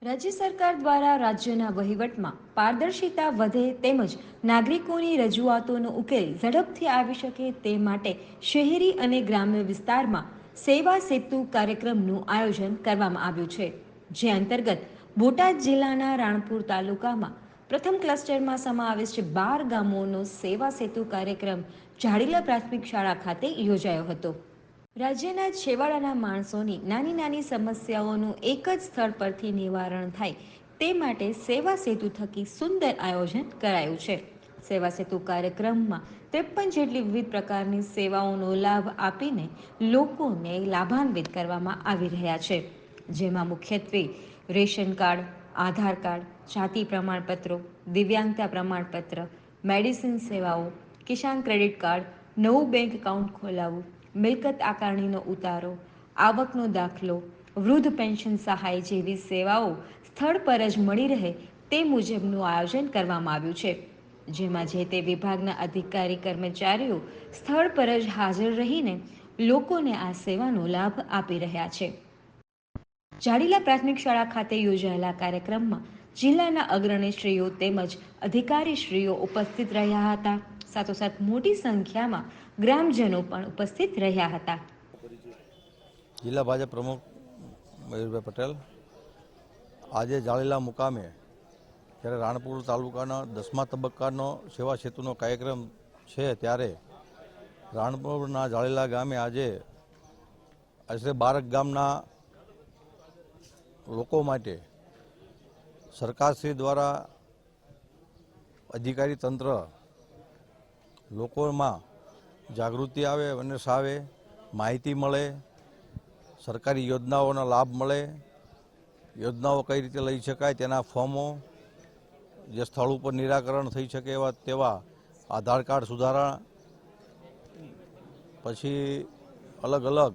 રાજ્ય સરકાર દ્વારા રાજ્યના વહીવટમાં પારદર્શિતા વધે તેમજ નાગરિકોની રજૂઆતોનો ઉકેલ ઝડપથી આવી શકે તે માટે શહેરી અને ગ્રામ્ય વિસ્તારમાં સેવા સેતુ કાર્યક્રમનું આયોજન કરવામાં આવ્યું છે, જે અંતર્ગત બોટાદ જિલ્લાના રાણપુર તાલુકામાં પ્રથમ ક્લસ્ટરમાં સમાવેશ 12 ગામોનો સેવા સેતુ કાર્યક્રમ ઝાડીલા પ્રાથમિક શાળા ખાતે યોજાયો હતો। રાજ્યના છેવાડાના માણસોની નાની નાની સમસ્યાઓનું એક જ સ્થળ પરથી નિવારણ થાય તે માટે સેવા સેતુ થકી સુંદર આયોજન કરાયું છે। સેવા સેતુ કાર્યક્રમમાં 53 જેટલી વિવિધ પ્રકારની સેવાઓનો લાભ આપીને લોકોને લાભાન્વિત કરવામાં આવી રહ્યા છે, જેમાં મુખ્યત્વે રેશન કાર્ડ, આધાર કાર્ડ, જાતિ પ્રમાણપત્રો, દિવ્યાંગતા પ્રમાણપત્ર, મેડિસિન સેવાઓ, કિસાન ક્રેડિટ કાર્ડ, નવું બેંક એકાઉન્ટ ખોલાવવું, મિલકત આકારણીનો ઉતારો, આવકનો દાખલો, વૃદ્ધ પેન્શન સહાય જેવી સેવાઓ સ્થળ પર જ મળી રહે તે મુજબનું આયોજન કરવામાં આવ્યું છે, જેમાં જે તે વિભાગના અધિકારી કર્મચારીઓ સ્થળ પર જ હાજર રહીને લોકોને આ સેવાનો લાભ આપી રહ્યા છે। ઝાડીલા પ્રાથમિક શાળા ખાતે યોજાયેલા કાર્યક્રમમાં જિલ્લાના અગ્રણીશ્રીઓ તેમજ અધિકારીશ્રીઓ ઉપસ્થિત રહ્યા હતા। સાથોસાથ મોટી સંખ્યામાં ગ્રામજનો પણ ઉપસ્થિત રહ્યા હતા। જિલ્લા ભાજપ પ્રમુખ મયુરભાઈ પટેલ આજે ઝાડીલા મુકામે જ્યારે રાણપુર તાલુકાના 10મા તબક્કાનો સેવા સેતુનો કાર્યક્રમ છે, ત્યારે રાણપુરના ઝાડીલા ગામે આજે આશરે 12 ગામના લોકો માટે સરકારશ્રી દ્વારા અધિકારી તંત્ર લોકોમાં જાગૃતિ આવે, અવેરનેસ આવે, માહિતી મળે, સરકારી યોજનાઓના લાભ મળે, યોજનાઓ કઈ રીતે લઈ શકાય તેના ફોર્મો જે સ્થળ ઉપર નિરાકરણ થઈ શકે તેવા આધાર કાર્ડ સુધારા, પછી અલગ અલગ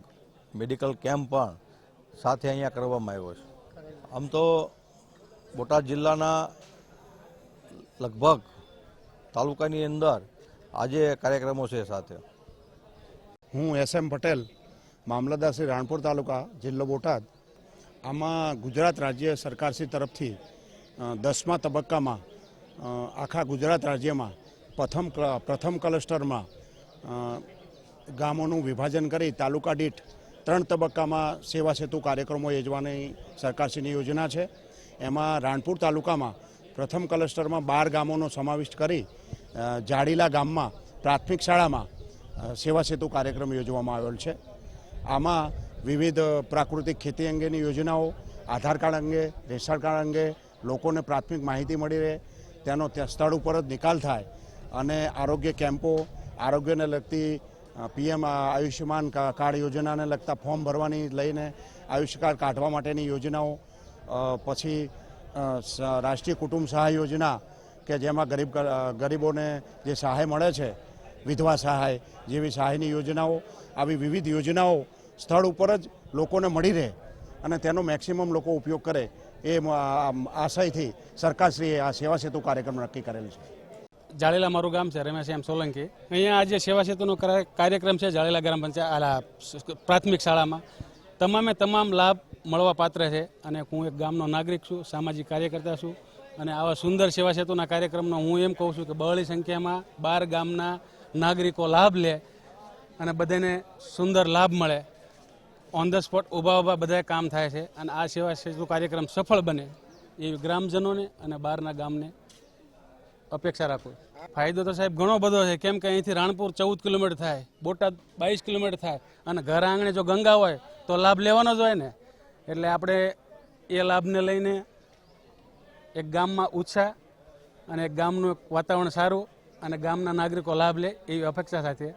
મેડિકલ કેમ્પ પણ સાથે અહીંયા કરવામાં આવ્યો છે। આમ તો બોટાદ જિલ્લાના લગભગ તાલુકાની અંદર આજે કાર્યક્રમો છે સાથે। હું SM પટેલ, મામલતદાર શ્રી રાણપુર તાલુકા, જિલ્લો બોટાદ। આમાં ગુજરાત રાજ્ય સરકારશ્રી તરફથી 10મા તબક્કામાં આખા ગુજરાત રાજ્યમાં પ્રથમ ક્લસ્ટરમાં ગામોનું વિભાજન કરી તાલુકા દીઠ 3 તબક્કામાં સેવા સેતુ કાર્યક્રમો યોજવાની સરકારશ્રીની યોજના છે। એમાં રાણપુર તાલુકામાં પ્રથમ ક્લસ્ટરમાં 12 ગામોનો સમાવિષ્ટ કરી ઝાડીલા ગામમાં પ્રાથમિક શાળામાં સેવા સેતુ કાર્યક્રમ યોજવામાં આવેલ છે। આમાં વિવિધ પ્રાકૃતિક ખેતી અંગેની યોજનાઓ, આધાર કાર્ડ અંગે, રેશન કાર્ડ અંગે લોકોને પ્રાથમિક માહિતી મળી રહે, તેનો ત્યાં સ્થળ ઉપર જ નિકાલ થાય અને આરોગ્ય કેમ્પો, આરોગ્યને લગતી PM આયુષ્યમાન કાર્ડ યોજનાને લગતા ફોર્મ ભરવાની લઈને આયુષ્ય કાર્ડ કાઢવા માટેની યોજનાઓ, પછી રાષ્ટ્રીય કુટુંબ સહાય યોજના કે જેમાં ગરીબોને જે સહાય મળે છે, વિધવા સહાય જેવી સહાયની યોજનાઓ, આવી વિવિધ યોજનાઓ સ્થળ ઉપર જ લોકોને મળી રહે અને તેનો મેક્સિમમ લોકો ઉપયોગ કરે એ આશયથી સરકારશ્રીએ આ સેવા સેતુ કાર્યક્રમ નક્કી કરેલ છે। ઝાડીલા મારું ગામ છે, રમેશ એમ સોલંકી। અહીંયા આજે સેવા સેતુનો કાર્યક્રમ છે ઝાડીલા ગ્રામ પંચાયત પ્રાથમિક શાળામાં તમામે તમામ લાભ મળવા પાત્ર છે અને હું એક ગામનો નાગરિક છું, સામાજિક કાર્યકર્તા છું અને આવા સુંદર સેવા સેતુના કાર્યક્રમનો હું એમ કહું છું કે બહોળી સંખ્યામાં 12 ગામના નાગરિકો લાભ લે અને બધાને સુંદર લાભ મળે, ઓન ધ સ્પોટ ઊભા બધા કામ થાય છે અને આ સેવા સેતુ કાર્યક્રમ સફળ બને એવી ગ્રામજનોને અને બહારના ગામને અપેક્ષા રાખું। ફાયદો તો સાહેબ ઘણો બધો છે, કેમ કે અહીંથી રાણપુર 14 કિલોમીટર થાય, બોટાદ 22 કિલોમીટર થાય અને ઘર આંગણે જો ગંગા હોય તો લાભ લેવાનો જ હોય ને, એટલે આપણે એ લાભને લઈને એક ગામમાં ઉત્સાહ અને એક ગામનું વાતાવરણ સારું અને ગામના નાગરિકો લાભ લે એવી અપેક્ષા સાથે